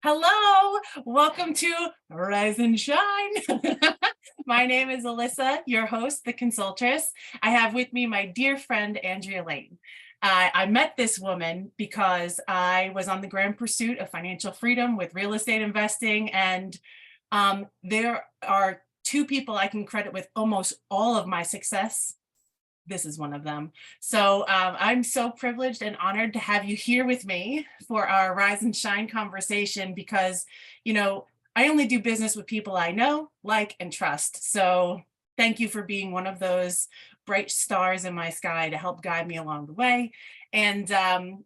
Hello, welcome to Rise and Shine. My name is Alissa, your host, the consultress. I have with me my dear friend, Andrea Lane. I met this woman because I was on the grand pursuit of financial freedom with real estate investing, and there are two people I can credit with almost all of my success. This is one of them. So I'm so privileged and honored to have you here with me for our Rise and Shine conversation because, I only do business with people I know, like, and trust. So thank you for being one of those bright stars in my sky to help guide me along the way. And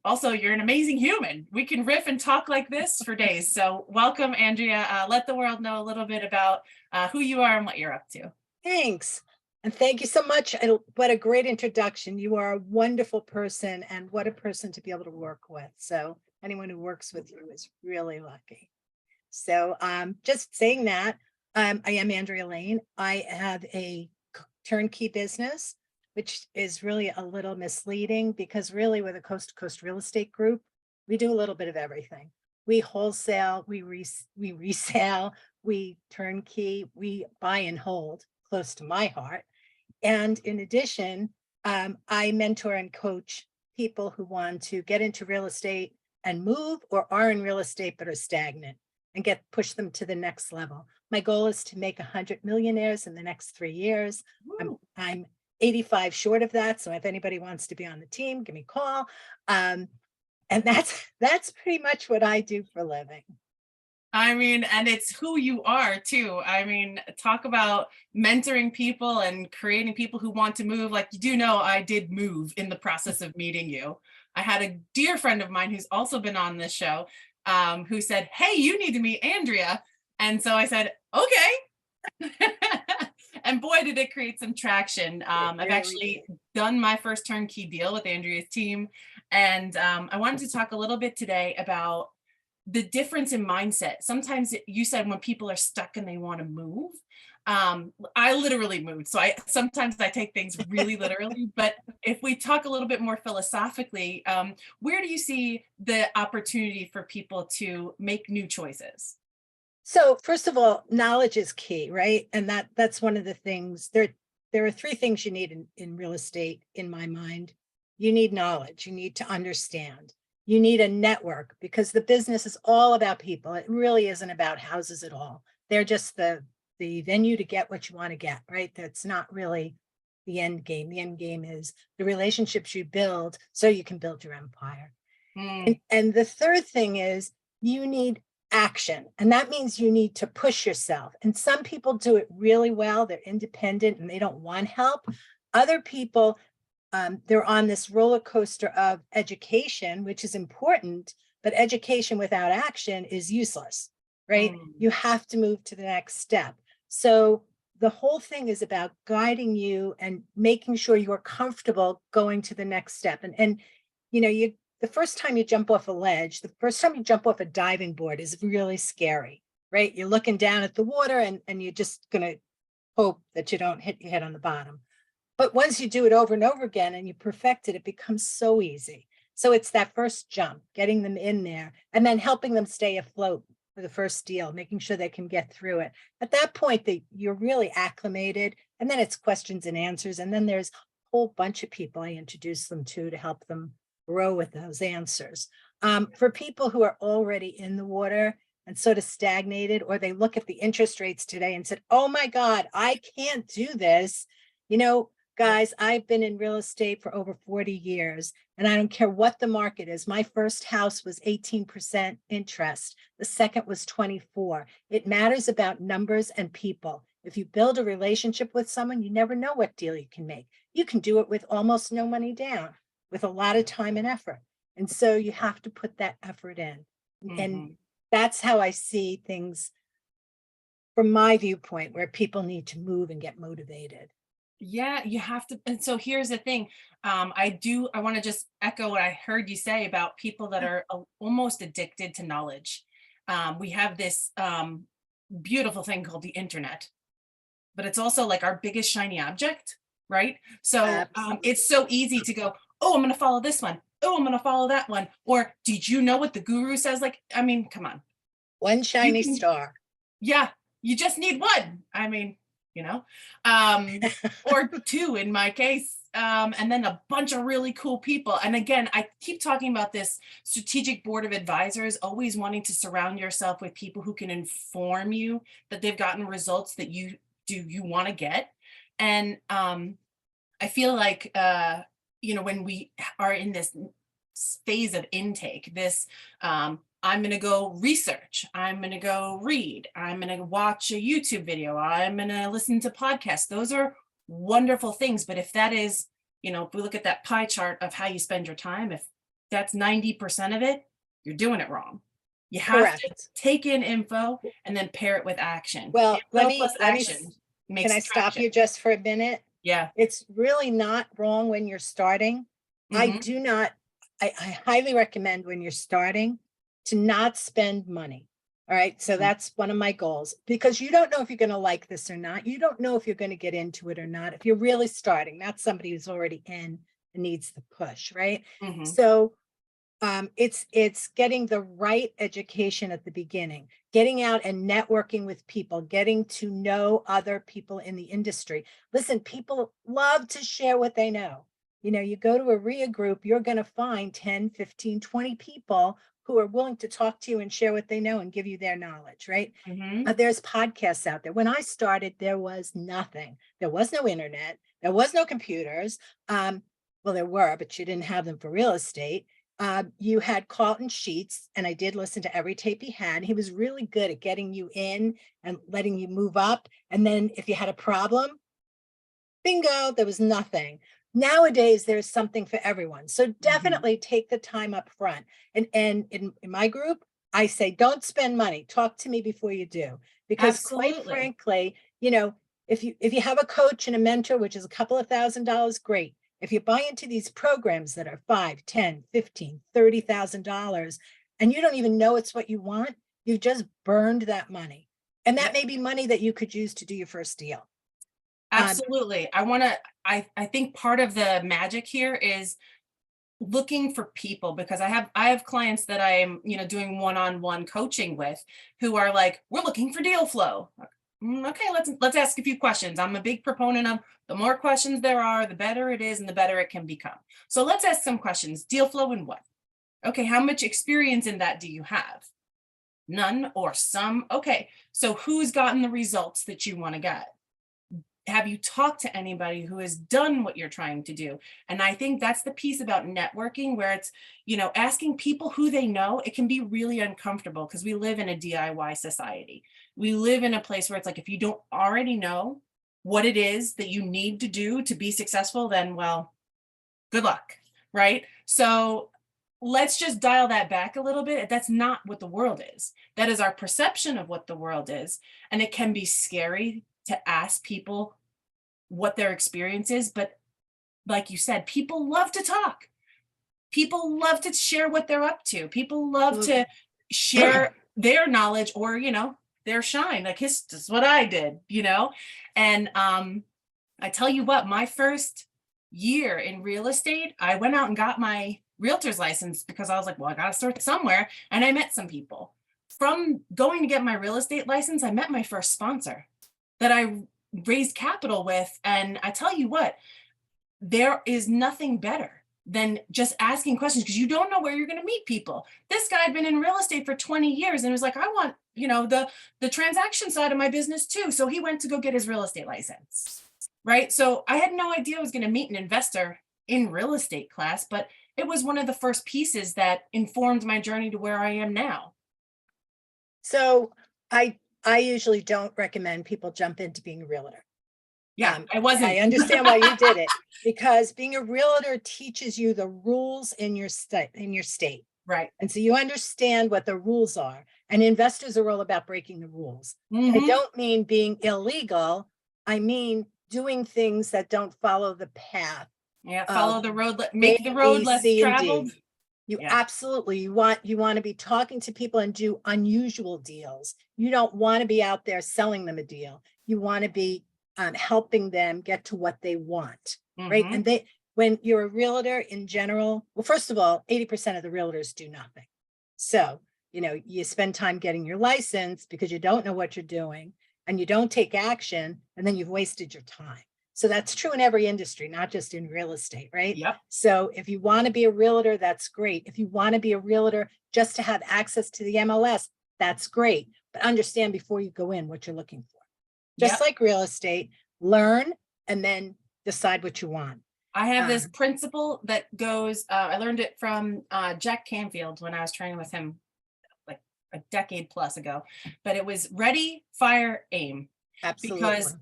also, you're an amazing human. We can riff and talk like this for days. So welcome, Andrea. Let the world know a little bit about who you are and what you're up to. Thanks. And thank you so much. What a great introduction. You are a wonderful person and what a person to be able to work with. So anyone who works with you is really lucky. So just saying that, I am Andrea Lane. I have a turnkey business, which is really a little misleading because really we're the coast to coast real estate group. We do a little bit of everything. We wholesale, we resell, we turnkey, we buy and hold, close to my heart. And in addition, I mentor and coach people who want to get into real estate and move or are in real estate but are stagnant and push them to the next level. My goal is to make 100 millionaires in the next 3 years. I'm 85 short of that. So if anybody wants to be on the team, give me a call. And that's pretty much what I do for a living. And it's who you are too. Talk about mentoring people and creating people who want to move. Like, you do know, I did move in the process of meeting you. I had a dear friend of mine who's also been on this show, who said, "Hey, you need to meet Andrea." And so I said, "Okay." And boy, did it create some traction. I've actually done my first turnkey deal with Andrea's team. And I wanted to talk a little bit today about the difference in mindset. Sometimes you said when people are stuck and they want to move. I literally moved. So sometimes I take things really literally, but if we talk a little bit more philosophically, where do you see the opportunity for people to make new choices? So first of all, knowledge is key, right? And that's one of the things. There are three things you need in real estate, in my mind. You need knowledge, you need to understand. You need a network because the business is all about people. It really isn't about houses at all. They're just the venue to get what you want to get, right? That's not really the end game. The end game is the relationships you build so you can build your empire. Mm. And the third thing is you need action. And that means you need to push yourself. And some people do it really well. They're independent and they don't want help. Other people, they're on this roller coaster of education, which is important, but education without action is useless, right? Mm. You have to move to the next step. So the whole thing is about guiding you and making sure you're comfortable going to the next step. And you the first time you jump off a ledge, the first time you jump off a diving board is really scary, right? You're looking down at the water and you're just gonna hope that you don't hit your head on the bottom. But once you do it over and over again and you perfect it, it becomes so easy. So it's that first jump, getting them in there, and then helping them stay afloat for the first deal, making sure they can get through it. At that point, you're really acclimated, and then it's questions and answers. And then there's a whole bunch of people I introduce them to help them grow with those answers. For people who are already in the water and sort of stagnated, or they look at the interest rates today and said, "Oh my God, I can't do this." You know, Guys, I've been in real estate for over 40 years, and I don't care what the market is. My first house was 18% interest. The second was 24. It matters about numbers and people. If you build a relationship with someone, you never know what deal you can make. You can do it with almost no money down, with a lot of time and effort. And so you have to put that effort in. And Mhm. that's how I see things from my viewpoint, where people need to move and get motivated. Yeah, you have to. And so here's the thing. I want to just echo what I heard you say about people that are almost addicted to knowledge. We have this beautiful thing called the internet, but it's also like our biggest shiny object, right? So Absolutely. it's so easy to go, "Oh, I'm going to follow this one. Oh, I'm going to follow that one." Or, "Did you know what the guru says?" Like, come on. One You shiny can, star. yeah, you just need one. I mean, you know, or two in my case, and then a bunch of really cool people. And again, I keep talking about this strategic board of advisors, always wanting to surround yourself with people who can inform you that they've gotten results that you want to get. And I feel like when we are in this phase of intake, this I'm going to go research, I'm going to go read, I'm going to watch a YouTube video, I'm going to listen to podcasts. Those are wonderful things. But if that is, if we look at that pie chart of how you spend your time, if that's 90% of it, you're doing it wrong. You have to Correct. take in info and then pair it with action. Well, Info plus action can makes I stop traction. you just for a minute? Yeah. It's really not wrong when you're starting. Mhm. I highly recommend when you're starting to not spend money. All right. So Mhm. that's one of my goals, because you don't know if you're going to like this or not. You don't know if you're going to get into it or not. If you're really starting, not somebody who's already in and needs the push. Right. Mhm. So it's getting the right education at the beginning, getting out and networking with people, getting to know other people in the industry. Listen, people love to share what they know. You go to a RIA group, you're going to find 10, 15, 20 people who are willing to talk to you and share what they know and give you their knowledge, right? Mhm. There's podcasts out there. When I started, there was nothing. There was no internet. There was no computers. Well, there were, but you didn't have them for real estate. You had Carlton Sheets, and I did listen to every tape he had. He was really good at getting you in and letting you move up. And then if you had a problem, bingo, there was nothing. Nowadays, there's something for everyone. So Mhm. definitely take the time up front. And in my group, I say, don't spend money. Talk to me before you do. Because quite Absolutely. frankly, if you have a coach and a mentor, which is a couple of $1,000s, great. If you buy into these programs that are 5, 10, 15, $30,000, and you don't even know it's what you want, you've just burned that money. And that Yep. may be money that you could use to do your first deal. Um, Absolutely. I think part of the magic here is looking for people, because I have clients that I'm, doing one-on-one coaching with who are like, we're looking for deal flow. Okay, let's ask a few questions. I'm a big proponent of the more questions there are, the better it is and the better it can become. So let's ask some questions. Deal flow and what? Okay, how much experience in that do you have? None or some? Okay, so who's gotten the results that you want to get? Have you talked to anybody who has done what you're trying to do? And I think that's the piece about networking, where it's, asking people who they know. It can be really uncomfortable because we live in a DIY society. We live in a place where it's like, if you don't already know what it is that you need to do to be successful, then, well, good luck. Right. So let's just dial that back a little bit. That's not what the world is. That is our perception of what the world is. And it can be scary to ask people what their experience is. But like you said, people love to talk. People love to share what they're up to. People love to Absolutely. share their knowledge, or, their shine. Like, this is what I did. And I tell you what, my first year in real estate, I went out and got my realtor's license because I was like, well, I got to start somewhere. And I met some people. From going to get my real estate license, I met my first sponsor that I raised capital with. And I tell you what, there is nothing better than just asking questions, because you don't know where you're going to meet people. This guy had been in real estate for 20 years and was like, I want, the transaction side of my business too. So he went to go get his real estate license. Right. So I had no idea I was going to meet an investor in real estate class, but it was one of the first pieces that informed my journey to where I am now. So I usually don't recommend people jump into being a realtor. Yeah, I I wasn't. understand why you did it, because being a realtor teaches you the rules in your state. Right. And so you understand what the rules are. And investors are all about breaking the rules. I Hmm. don't mean being illegal. I mean doing things that don't follow the path Yeah. of Follow the road, A, make the road B, less C, and traveled. D. You Yeah. absolutely, you want to be talking to people and do unusual deals. You don't want to be out there selling them a deal. You want to be helping them get to what they want, right? Hmm. And when you're a realtor in general, well, first of all, 80% of the realtors do nothing. So you spend time getting your license because you don't know what you're doing and you don't take action, and then you've wasted your time. So that's true in every industry, not just in real estate, right? Yep. So if you want to be a realtor, that's great. If you want to be a realtor just to have access to the MLS, that's great. But understand before you go in what you're looking for. Just Yep. like real estate, learn and then decide what you want. I have this principle that goes, I learned it from Jack Canfield when I was training with him like a decade plus ago, but it was ready, fire, aim. Absolutely. Because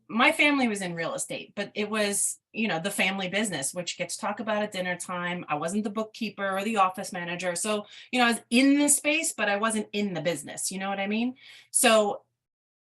my family was in real estate, but it was, the family business, which gets talked about at dinner time. I wasn't the bookkeeper or the office manager. So, I was in this space, but I wasn't in the business. You know what I mean? So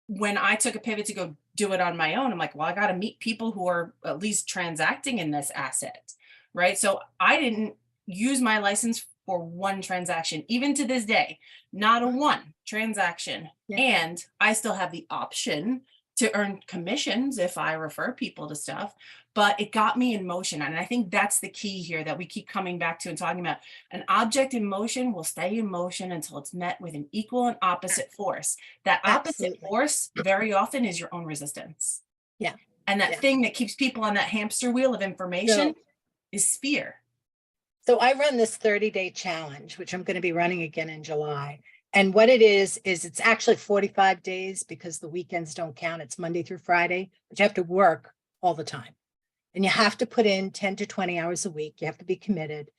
when I took a pivot to go do it on my own, I'm like, well, I got to meet people who are at least transacting in this asset, right? So I didn't use my license for one transaction, even to this day, not a one transaction. Yeah. And I still have the option to earn commissions if I refer people to stuff, but it got me in motion. And I think that's the key here that we keep coming back to and talking about. An object in motion will stay in motion until it's met with an equal and opposite force. That opposite Absolutely. force very often is your own resistance. Yeah. And that Yeah. thing that keeps people on that hamster wheel of information is fear. So I run this 30-day challenge, which I'm going to be running again in July. And what it is it's actually 45 days because the weekends don't count. It's Monday through Friday, but you have to work all the time. And you have to put in 10 to 20 hours a week. You have to be committed.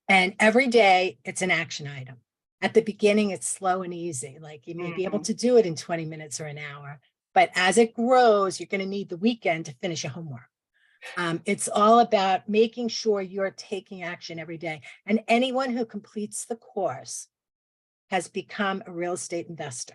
And every day it's an action item. At the beginning, it's slow and easy. Like you may be able to do it in 20 minutes or an hour. But as it grows, you're going to need the weekend to finish your homework. It's all about making sure you're taking action every day. And anyone who completes the course has become a real estate investor.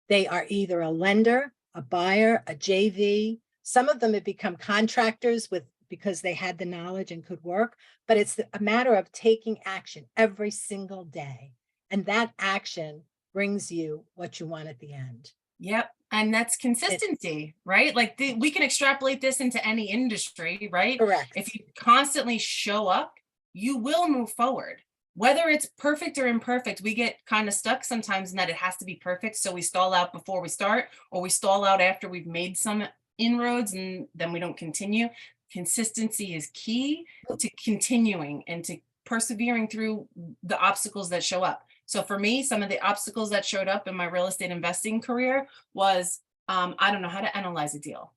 They are either a lender, a buyer, a JV. Some of them have become contractors because they had the knowledge and could work, but it's a matter of taking action every single day. And that action brings you what you want at the end. Yep. And that's consistency, right? Like we can extrapolate this into any industry, right? Correct. If you constantly show up, you will move forward. Whether it's perfect or imperfect, we get kind of stuck sometimes in that it has to be perfect. So we stall out before we start, or we stall out after we've made some inroads and then we don't continue. Consistency is key to continuing and to persevering through the obstacles that show up. So for me, some of the obstacles that showed up in my real estate investing career was, I don't know how to analyze a deal.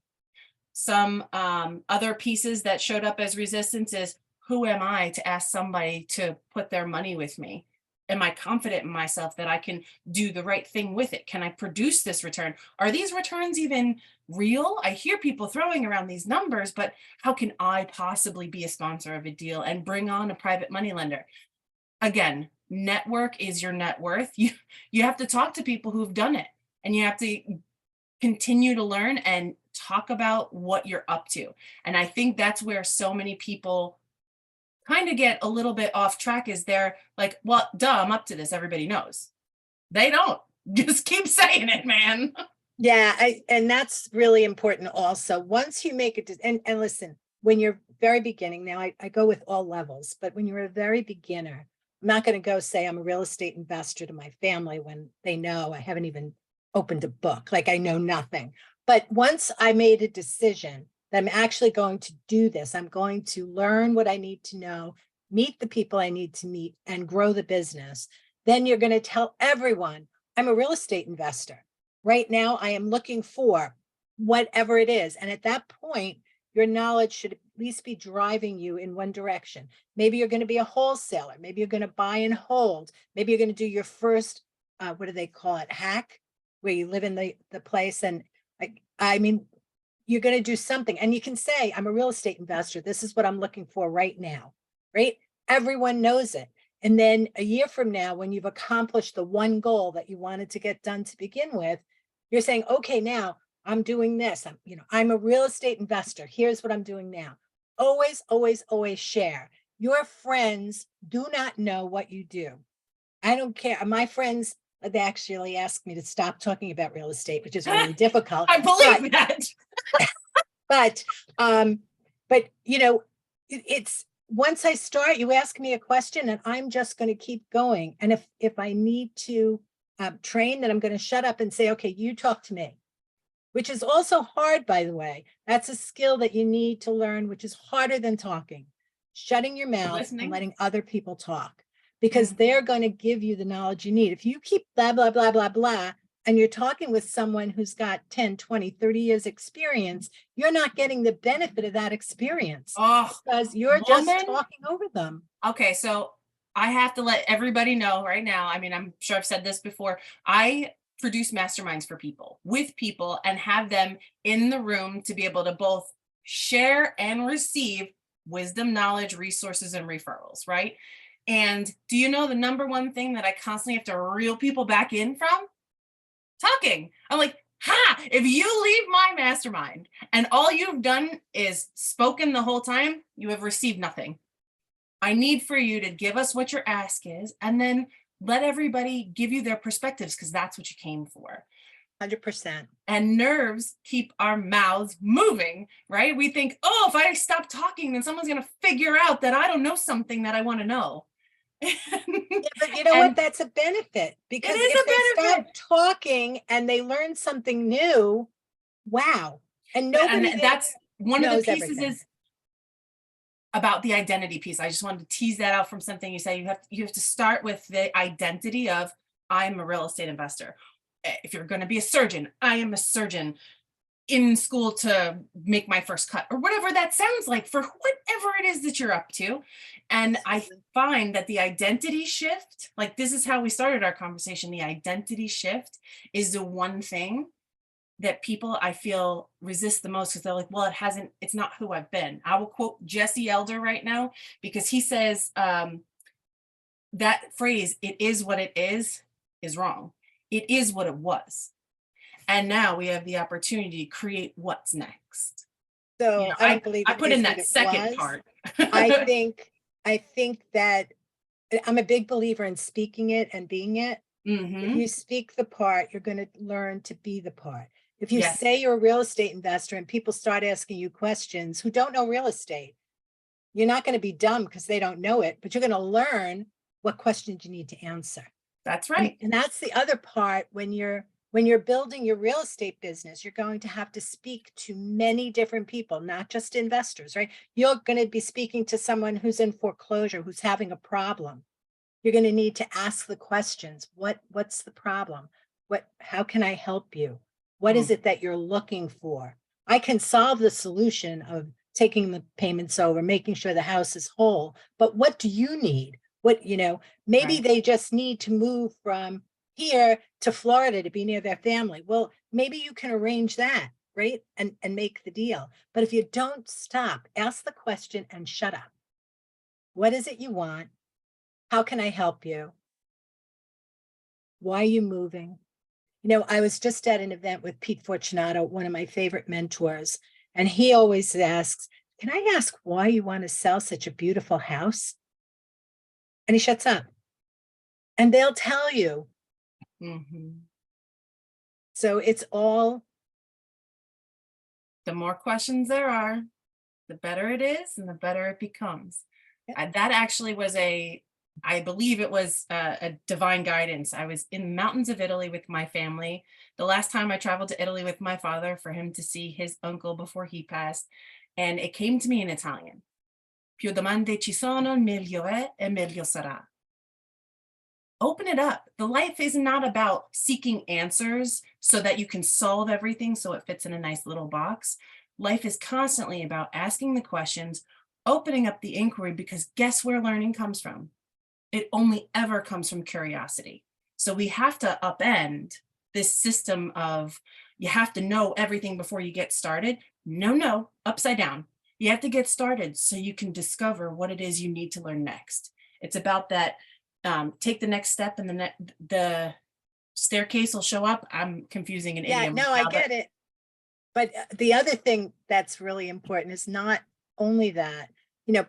Some other pieces that showed up as resistance is, who am I to ask somebody to put their money with me? Am I confident in myself that I can do the right thing with it? Can I produce this return? Are these returns even real? I hear people throwing around these numbers, but how can I possibly be a sponsor of a deal and bring on a private money lender? Again, network is your net worth. You have to talk to people who've done it, and you have to continue to learn and talk about what you're up to. And I think that's where so many people kind of get a little bit off track, is they're like, well, duh, I'm up to this. Everybody knows. They don't. Just keep saying it, man. Yeah, and that's really important also. Once you make it, and listen, when you're very beginning, now I go with all levels, but when you're a very beginner, I'm not going to go say I'm a real estate investor to my family when they know I haven't even opened a book, like I know nothing. But once I made a decision that I'm actually going to do this, I'm going to learn what I need to know, meet the people I need to meet, and grow the business, then you're going to tell everyone I'm a real estate investor. Right now, I am looking for whatever it is. And at that point, your knowledge should at least be driving you in one direction. Maybe you're going to be a wholesaler. Maybe you're going to buy and hold. Maybe you're going to do your first, what do they call it? Hack, where you live in the place. And I mean, you're going to do something. And you can say, I'm a real estate investor. This is what I'm looking for right now, right? Everyone knows it. And then a year from now, when you've accomplished the one goal that you wanted to get done to begin with, you're saying, okay, now I'm doing this. I'm a real estate investor. Here's what I'm doing now. Always, always, always share. Your friends do not know what you do. I don't care. My friends, they actually asked me to stop talking about real estate, which is really difficult. I believe that. But it's once I start, you ask me a question and I'm just going to keep going. And if I need to train, then I'm going to shut up and say, okay, you talk to me, which is also hard, by the way. That's a skill that you need to learn, which is harder than talking. Shutting your mouth and Listening. letting other people talk, because they're going to give you the knowledge you need. If you keep blah, blah, blah, blah, blah, and you're talking with someone who's got 10, 20, 30 years experience, you're not getting the benefit of that experience Oh, because you're just woman. talking over them. Okay, so I have to let everybody know right now. I mean, I'm sure I've said this before. I produce masterminds for people, with people, and have them in the room to be able to both share and receive wisdom, knowledge, resources, and referrals, right? And do you know the number one thing that I constantly have to reel people back in from? Talking. I'm like, ha, if you leave my mastermind and all you've done is spoken the whole time, you have received nothing. I need for you to give us what your ask is, and then let everybody give you their perspectives, because that's what you came for. 100%. And nerves keep our mouths moving, right? We think, oh, if I stop talking, then someone's going to figure out that I don't know something that I want to know. Yeah, but you know what? That's a benefit, because It is if a they stop benefit. talking and they learn something new, wow. And nobody And that's one of the knows pieces everything. is about the identity piece. I just wanted to tease that out from something you say. You have to start with the identity of, I'm a real estate investor. If you're going to be a surgeon, I am a surgeon in school to make my first cut, or whatever that sounds like, for whatever it is that you're up to. And I find that the identity shift, like this is how we started our conversation, the identity shift is the one thing that people, I feel, resist the most, because they're like, well, it's not who I've been. I will quote Jesse Elder right now, because he says that phrase, it is what it is wrong. It is what it was. And now we have the opportunity to create what's next. So I don't believe I it put is in what that it second was. part. I think that I'm a big believer in speaking it and being it. If you speak the part, you're going to learn to be the part. If you Yes. say you're a real estate investor and people start asking you questions who don't know real estate, you're not going to be dumb because they don't know it, but you're going to learn what questions you need to answer. That's right. And that's the other part. When you're building your real estate business, you're going to have to speak to many different people, not just investors, right? You're going to be speaking to someone who's in foreclosure, who's having a problem. You're going to need to ask the questions. What's the problem? How can I help you? What is it that you're looking for? I can solve the solution of taking the payments over, making sure the house is whole, but what do you need? Maybe Right. they just need to move from here to Florida to be near their family. Well, maybe you can arrange that, right? And make the deal. But if you don't stop, ask the question and shut up. What is it you want? How can I help you? Why are you moving? I was just at an event with Pete Fortunato, one of my favorite mentors, and he always asks, can I ask why you want to sell such a beautiful house? And he shuts up. And they'll tell you. So it's all. The more questions there are, the better it is and the better it becomes. Yeah. That actually was I believe it was a divine guidance. I was in the mountains of Italy with my family. The last time I traveled to Italy with my father for him to see his uncle before he passed. And it came to me in Italian. Più domande ci sono, meglio è e meglio sarà. Open it up. The life is not about seeking answers so that you can solve everything so it fits in a nice little box. Life is constantly about asking the questions, opening up the inquiry, because guess where learning comes from? It only ever comes from curiosity. So we have to upend this system of, you have to know everything before you get started. No, upside down. You have to get started so you can discover what it is you need to learn next. It's about that. Take the next step and the staircase will show up. I'm confusing an idiom. No, I get it. But the other thing that's really important is not only that,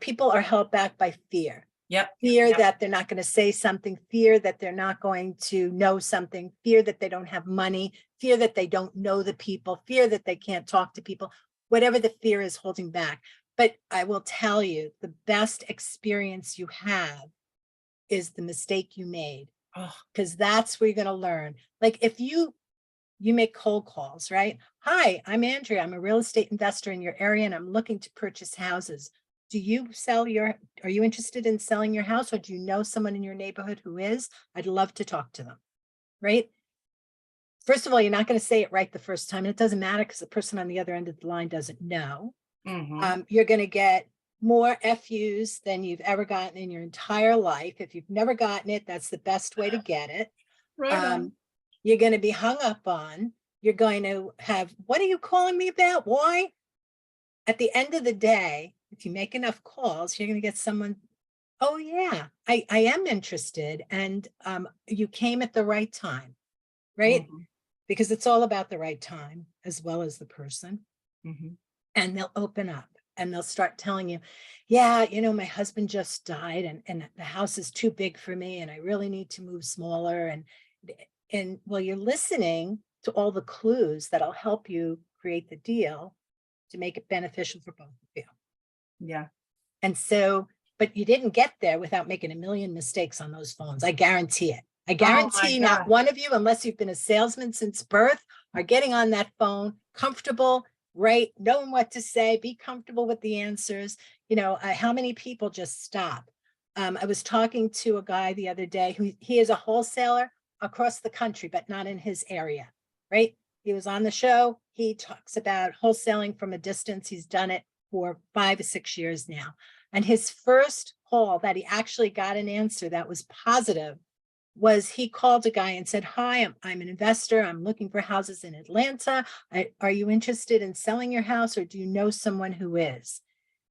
people are held back by fear. Yep. Fear that they're not going to say something, fear that they're not going to know something, fear that they don't have money, fear that they don't know the people, fear that they can't talk to people, whatever the fear is holding back. But I will tell you, the best experience you have is the mistake you made, Oh, because that's where you're going to learn. Like if you make cold calls, right? Hi, I'm Andrea. I'm a real estate investor in your area and I'm looking to purchase houses. Are you interested in selling your house, or do you know someone in your neighborhood who is? I'd love to talk to them, right? First of all, you're not going to say it right the first time. And it doesn't matter because the person on the other end of the line doesn't know. You're going to get more FUs than you've ever gotten in your entire life. If you've never gotten it, that's the best way to get it. right on. You're going to be hung up on. You're going to have, what are you calling me about? Why? At the end of the day, if you make enough calls, you're going to get someone, oh yeah, I am interested. And you came at the right time, right? Mhm, Because it's all about the right time as well as the person. mhm. And they'll open up and they'll start telling you, yeah, my husband just died and the house is too big for me and I really need to move smaller. And well, you're listening to all the clues that'll help you create the deal to make it beneficial for both of you. Yeah. And so, but you didn't get there without making a million mistakes on those phones. I guarantee it. I Oh my guarantee not God. one of you, unless you've been a salesman since birth, are getting on that phone comfortable, right? Knowing what to say, be comfortable with the answers. How many people just stop? I was talking to a guy the other day who he is a wholesaler across the country, but not in his area, right? He was on the show. He talks about wholesaling from a distance. He's done it for 5 or 6 years now. And his first call that he actually got an answer that was positive was he called a guy and said, hi, I'm an investor. I'm looking for houses in Atlanta. Are you interested in selling your house, or do you know someone who is?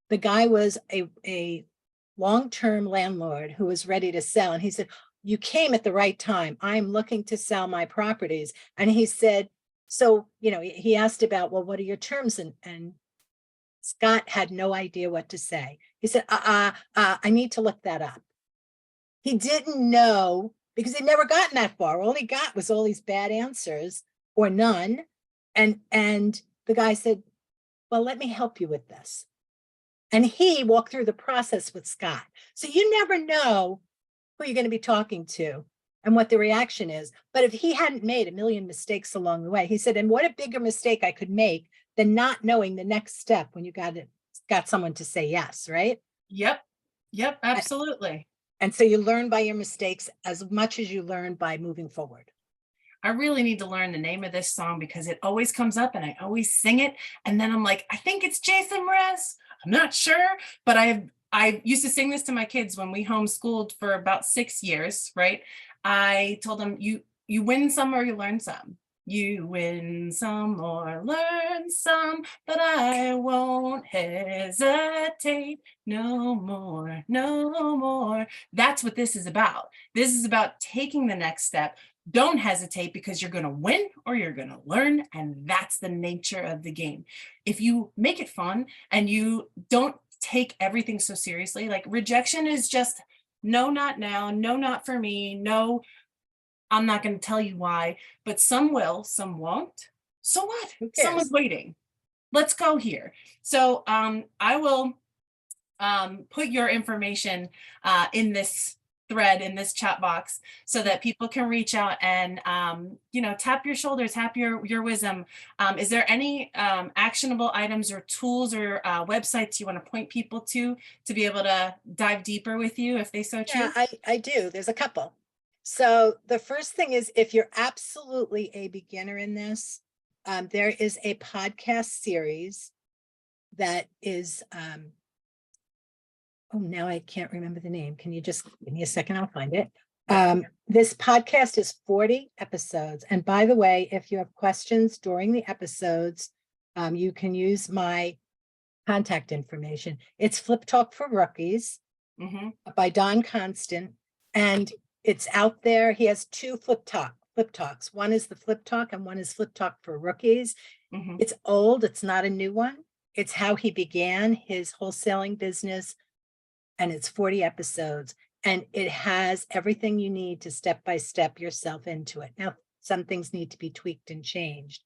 The guy was a long-term landlord who was ready to sell. And he said, you came at the right time. I'm looking to sell my properties. And he said, so, he asked about, well, what are your terms? And Scott had no idea what to say. He said, I need to look that up. He didn't know because he'd never gotten that far. All he got was all these bad answers or none. And the guy said, well, let me help you with this. And he walked through the process with Scott. So you never know who you're going to be talking to and what the reaction is. But if he hadn't made a million mistakes along the way, he said, and what a bigger mistake I could make than not knowing the next step when you got someone to say yes, right? Yep. Yep. Absolutely. And so you learn by your mistakes as much as you learn by moving forward. I really need to learn the name of this song because it always comes up and I always sing it. And then I'm like, I think it's Jason Mraz. I'm not sure, but I used to sing this to my kids when we homeschooled for about 6 years, right? I told them you win some or you learn some. You win some or learn some, but I won't hesitate no more, no more. That's what this is about. This is about taking the next step. Don't hesitate because you're going to win or you're going to learn. And that's the nature of the game. If you make it fun and you don't take everything so seriously, like rejection is just no, not now, no, not for me, no, I'm not going to tell you why, but some will, some won't. So what? Who Someone's cares? waiting. Let's go here. So I will put your information in this thread in this chat box so that people can reach out and tap your shoulder, tap your wisdom. Is there any actionable items or tools or websites you want to point people to be able to dive deeper with you if they so Yeah, choose? I do. There's a couple. So the first thing is, if you're absolutely a beginner in this, there is a podcast series that is, oh, now I can't remember the name. Can you just give me a second? I'll find it. This podcast is 40 episodes. And by the way, if you have questions during the episodes, you can use my contact information. It's Flip Talk for Rookies by Don Constant. And it's out there. He has two flip talks. One is the Flip Talk and one is Flip Talk for Rookies. It's old. It's not a new one. It's how he began his wholesaling business. And it's 40 episodes. And it has everything you need to step by step yourself into it. Now, some things need to be tweaked and changed,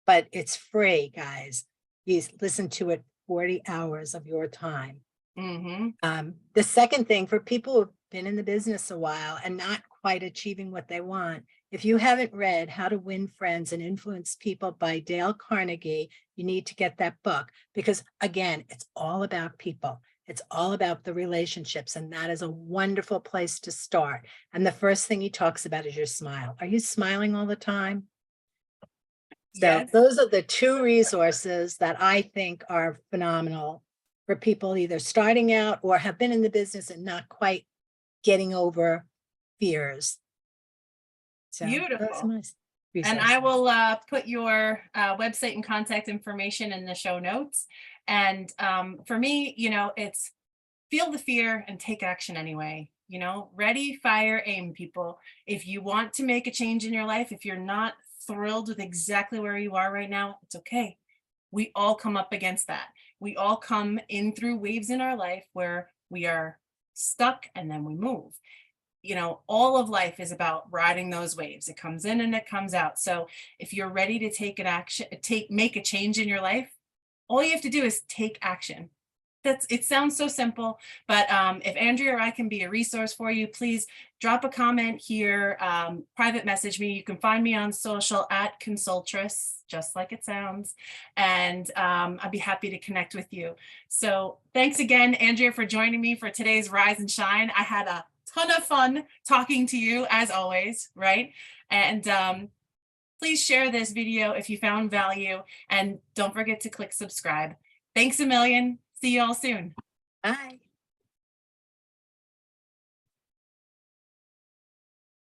but it's free, guys. You listen to it 40 hours of your time. Mm-hmm. The second thing, for people who've been in the business a while and not quite achieving what they want, if you haven't read How to Win Friends and Influence People by Dale Carnegie, you need to get that book, because again, it's all about people. It's all about the relationships, and that is a wonderful place to start. And the first thing he talks about is your smile. Are you smiling all the time? So Yes. those are the two resources that I think are phenomenal for people either starting out or have been in the business and not quite getting over fears. So those are Beautiful. nice And I resources. will put your website and contact information in the show notes. And for me, it's feel the fear and take action anyway. Ready, fire, aim, people. If you want to make a change in your life, if you're not thrilled with exactly where you are right now, it's okay. We all come up against that. We all come in through waves in our life where we are stuck and then we move. All of life is about riding those waves. It comes in and it comes out. So if you're ready to make a change in your life, all you have to do is take action. It sounds so simple, but if Andrea or I can be a resource for you, please drop a comment here, private message me. You can find me on social at Consultress, just like it sounds, and I'd be happy to connect with you. So thanks again, Andrea, for joining me for today's Rise and Shine. I had a ton of fun talking to you, as always, right? And please share this video if you found value, and don't forget to click subscribe. Thanks a million. See you all soon. Bye.